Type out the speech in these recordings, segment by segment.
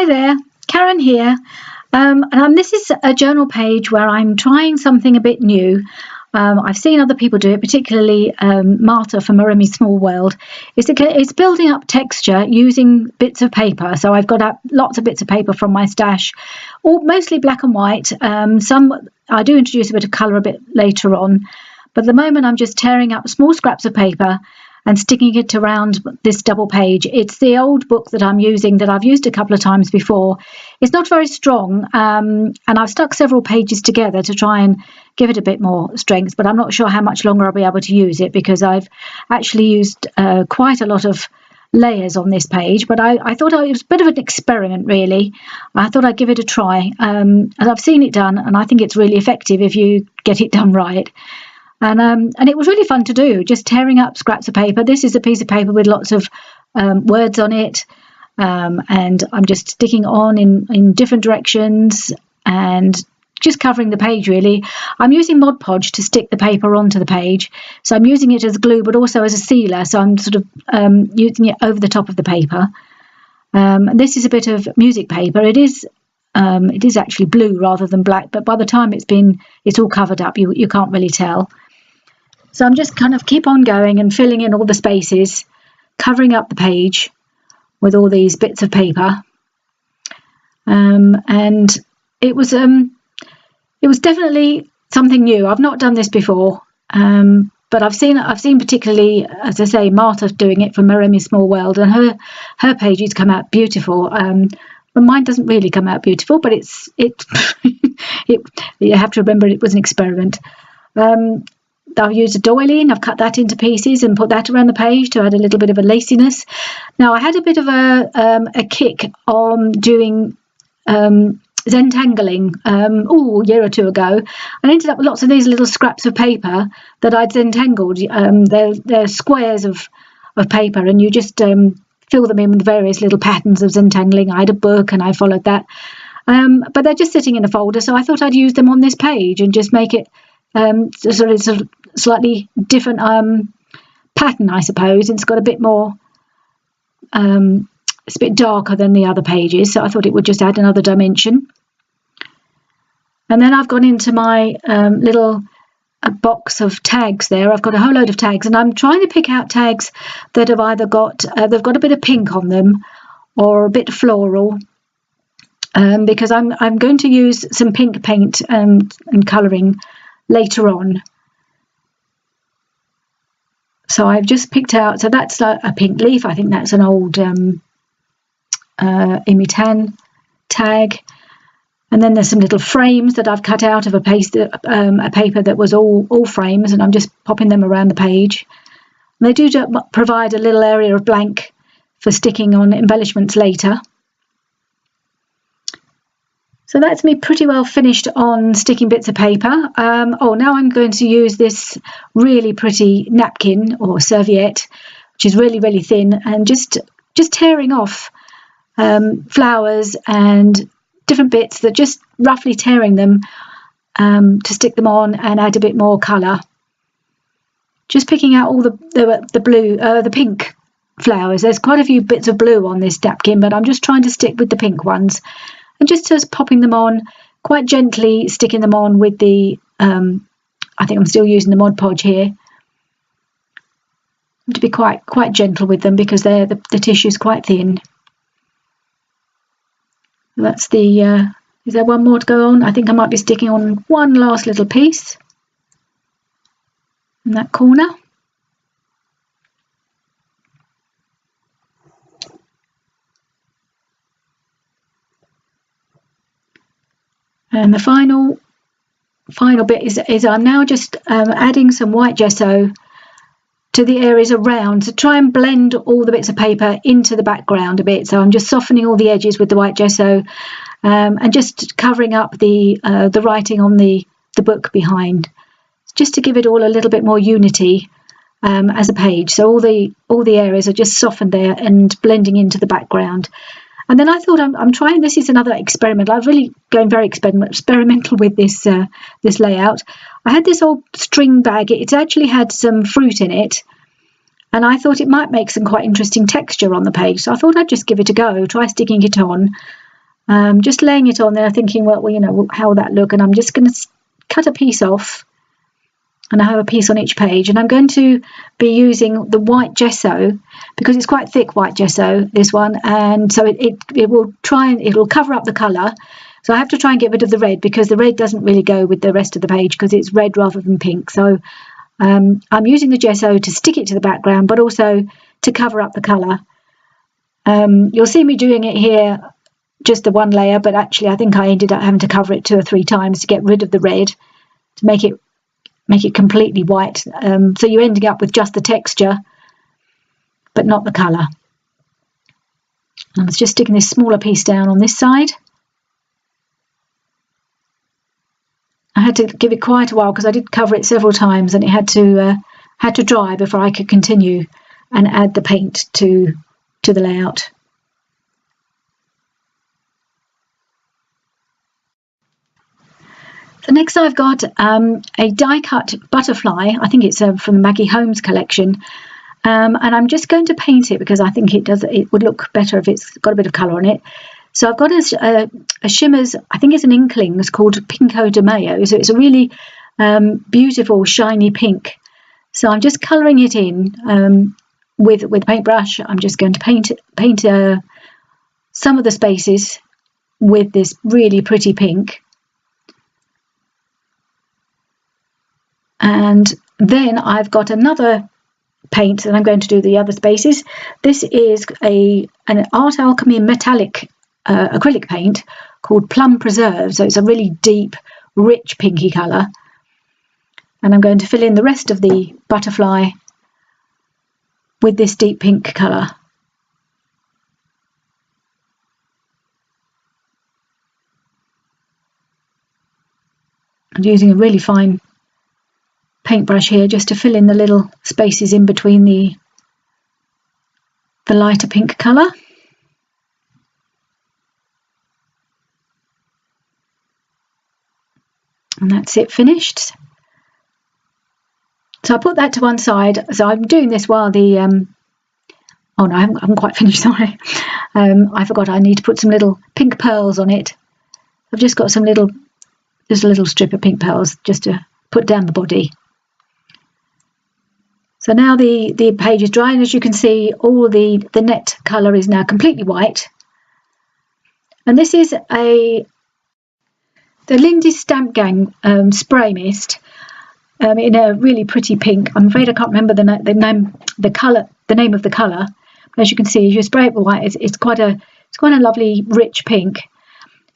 Hi there, Karen here. This is a journal page where I'm trying something a bit new. I've seen other people do it, particularly Marta from Maremy Small World. It's building up texture using bits of paper. So I've got lots of bits of paper from my stash, all mostly black and white. Some I do introduce a bit of colour a bit later on, but at the moment I'm just tearing up small scraps of paper and sticking it around this double page. It's the old book that I'm using that I've used a couple of times before. It's not very strong, and I've stuck several pages together to try and give it a bit more strength, but I'm not sure how much longer I'll be able to use it because I've actually used quite a lot of layers on this page, but I thought it was a bit of an experiment, really. I thought I'd give it a try, and I've seen it done, and I think it's really effective if you get it done right. And it was really fun to do, just tearing up scraps of paper. This is a piece of paper with lots of words on it, and I'm just sticking on in different directions and just covering the page, really. I'm using Mod Podge to stick the paper onto the page, so I'm using it as glue but also as a sealer, so I'm sort of using it over the top of the paper. And this is a bit of music paper. It is actually blue rather than black, but by the time it's all covered up, you can't really tell. So I'm just kind of keep on going and filling in all the spaces, covering up the page with all these bits of paper. And it was definitely something new. I've not done this before, but I've seen particularly, as I say, Marta doing it from Maremy Small World, and her pages come out beautiful. But mine doesn't really come out beautiful, but you have to remember it was an experiment. I've used a doily and I've cut that into pieces and put that around the page to add a little bit of a laciness. Now, I had a bit of a kick on doing Zentangling a year or two ago. I ended up with lots of these little scraps of paper that I'd Zentangled. They're squares of paper, and you just fill them in with various little patterns of Zentangling. I had a book and I followed that. But they're just sitting in a folder, so I thought I'd use them on this page and just make it sort of slightly different pattern, I suppose. It's got a bit more, it's a bit darker than the other pages, so I thought it would just add another dimension. And then I've gone into my little box of tags there. I've got a whole load of tags, and I'm trying to pick out tags that have either got they've got a bit of pink on them or a bit floral, because I'm going to use some pink paint and colouring later on. So I've just picked out, so that's a pink leaf. I think that's an old Imitan tag. And then there's some little frames that I've cut out of a paper that was all frames, and I'm just popping them around the page. And they do provide a little area of blank for sticking on embellishments later. So that's me pretty well finished on sticking bits of paper. Now I'm going to use this really pretty napkin or serviette, which is really, really thin, and just tearing off flowers and different bits, that just roughly tearing them to stick them on and add a bit more colour. Just picking out all the blue, the pink flowers. There's quite a few bits of blue on this napkin, but I'm just trying to stick with the pink ones. And just popping them on, quite gently sticking them on with the, I think I'm still using the Mod Podge here. To be quite gentle with them because the tissue's quite thin. That's the, is there one more to go on? I think I might be sticking on one last little piece in that corner. And the final bit is I'm now just adding some white gesso to the areas around to try and blend all the bits of paper into the background a bit. So I'm just softening all the edges with the white gesso, and just covering up the writing on the book behind, just to give it all a little bit more unity as a page. So all the areas are just softened there and blending into the background. And then I thought I'm trying, this is another experiment. I was really going very experimental with this layout. I had this old string bag. It's actually had some fruit in it, and I thought it might make some quite interesting texture on the page. So I thought I'd just give it a go, try sticking it on. Just laying it on there, thinking, well, you know, how will that look? And I'm just going to cut a piece off, and I have a piece on each page, and I'm going to be using the white gesso because it's quite thick white gesso, this one, and so it will it'll cover up the colour. So I have to try and get rid of the red because the red doesn't really go with the rest of the page because it's red rather than pink. So I'm using the gesso to stick it to the background, but also to cover up the colour. You'll see me doing it here, just the one layer, but actually I think I ended up having to cover it 2 or 3 times to get rid of the red, to make it completely white. So you're ending up with just the texture, but not the colour. I was just sticking this smaller piece down on this side. I had to give it quite a while because I did cover it several times, and it had to dry before I could continue and add the paint to the layout. So next I've got a die cut butterfly. I think it's from the Maggie Holmes collection, and I'm just going to paint it because I think it would look better if it's got a bit of colour on it. So I've got a Shimmers, I think it's an Inkling, it's called Pinko de Mayo. So it's a really beautiful shiny pink. So I'm just colouring it in with a paintbrush. I'm just going to paint some of the spaces with this really pretty pink. And then I've got another paint that I'm going to do the other spaces. This is an Art Alchemy metallic acrylic paint called Plum Preserve. So it's a really deep, rich pinky colour. And I'm going to fill in the rest of the butterfly with this deep pink colour. I'm using a really fine paintbrush here just to fill in the little spaces in between the lighter pink colour. And that's it, finished. So I put that to one side. So I'm doing this while the oh no, I haven't quite finished, sorry. I forgot I need to put some little pink pearls on it. I've just got just a little strip of pink pearls just to put down the body. So now the page is dry, and as you can see, all the net colour is now completely white. And this is the Lindy's Stamp Gang spray mist in a really pretty pink. I'm afraid I can't remember the name of the colour. As you can see, if you spray it with white, it's quite a lovely rich pink.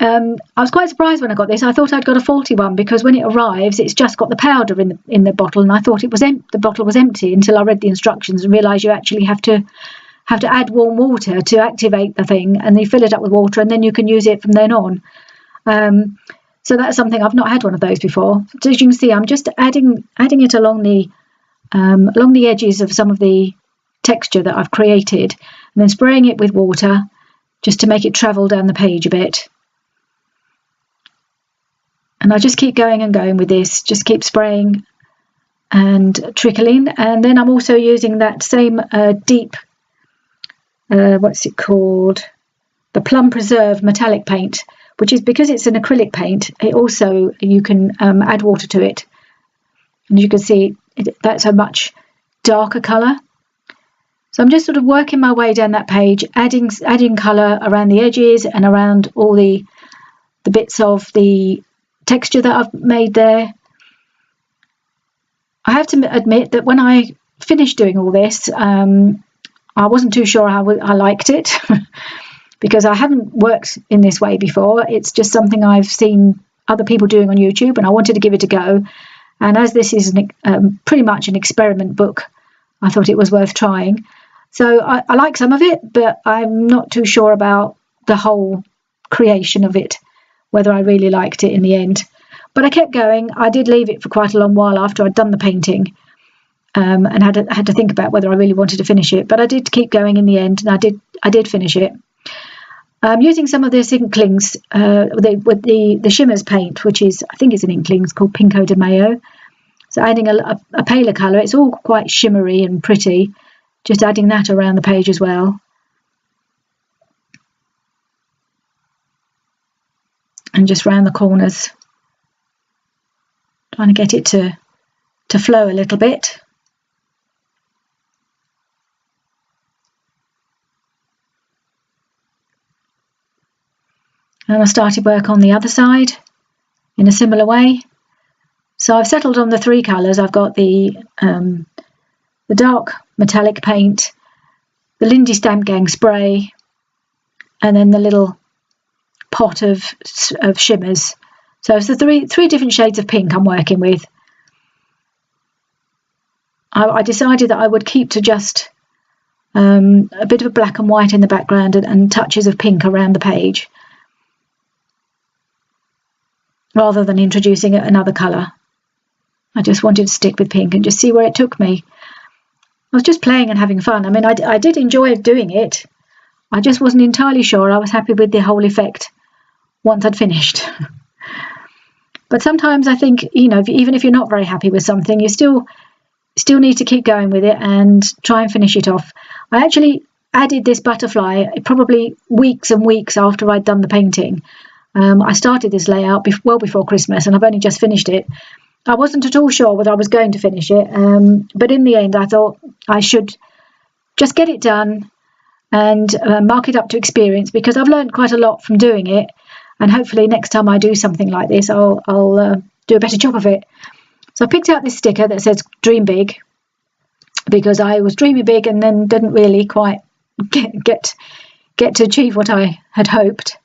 I was quite surprised when I got this. I thought I'd got a faulty one because when it arrives, it's just got the powder in the bottle, and I thought the bottle was empty until I read the instructions and realised you actually have to add warm water to activate the thing, and you fill it up with water, and then you can use it from then on. So that's something I've not had one of those before. So as you can see, I'm just adding it along the edges of some of the texture that I've created, and then spraying it with water just to make it travel down the page a bit. And I just keep going and going with this, just keep spraying and trickling. And then I'm also using that same deep, what's it called? The Plum Preserve metallic paint, which is because it's an acrylic paint, it also, you can add water to it. And you can see that's a much darker colour. So I'm just sort of working my way down that page, adding colour around the edges and around all the bits of the texture that I've made there. I have to admit that when I finished doing all this, I wasn't too sure I liked it because I haven't worked in this way before. It's just something I've seen other people doing on YouTube, and I wanted to give it a go. And as this is pretty much an experiment book, I thought it was worth trying. So I like some of it, but I'm not too sure about the whole creation of it, whether I really liked it in the end. But I kept going. I did leave it for quite a long while after I'd done the painting, and had to think about whether I really wanted to finish it. But I did keep going in the end, and I did finish it. Using some of this Inklings, with the Shimmers paint, which is, I think it's an Inkling, it's called Pinko de Mayo. So adding a paler colour, it's all quite shimmery and pretty, just adding that around the page as well. and just round the corners, trying to get it to flow a little bit. And I started work on the other side in a similar way. So I've settled on the 3 colours. I've got the dark metallic paint, the Lindy Stamp Gang spray, and then the little pot of shimmers. So it's the three different shades of pink I'm working with. I decided that I would keep to just a bit of a black and white in the background and touches of pink around the page, rather than introducing another colour. I just wanted to stick with pink and just see where it took me. I was just playing and having fun. I mean, I did enjoy doing it. I just wasn't entirely sure I was happy with the whole effect once I'd finished. But sometimes I think, you know, even if you're not very happy with something, you still need to keep going with it and try and finish it off. I actually added this butterfly probably weeks and weeks after I'd done the painting. I started this layout well before Christmas, and I've only just finished it. I wasn't at all sure whether I was going to finish it, but in the end I thought I should just get it done and mark it up to experience, because I've learned quite a lot from doing it, and hopefully next time I do something like this I'll do a better job of it. So I picked out this sticker that says Dream Big, because I was dreaming big and then didn't really quite get to achieve what I had hoped.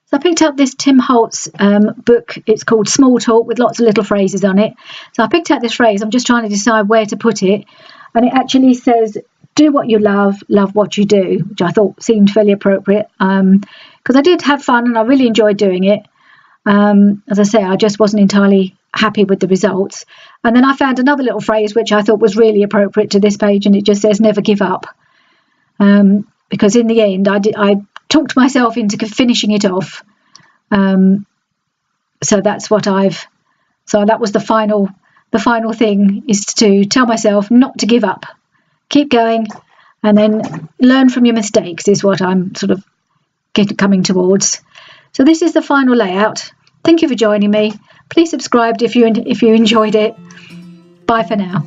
So I picked up this Tim Holtz book. It's called Small Talk, with lots of little phrases on it. So I picked out this phrase. I'm just trying to decide where to put it. And it actually says, do what you love what you do, which I thought seemed fairly appropriate, because I did have fun and I really enjoyed doing it. As I say, I just wasn't entirely happy with the results. And then I found another little phrase which I thought was really appropriate to this page, and it just says, never give up. Because in the end, I talked myself into finishing it off. So that's what so that was the final thing, is to tell myself not to give up, keep going, and then learn from your mistakes, is what I'm sort of coming towards. So this is the final layout. Thank you for joining me. Please subscribe if you enjoyed it. Bye for now.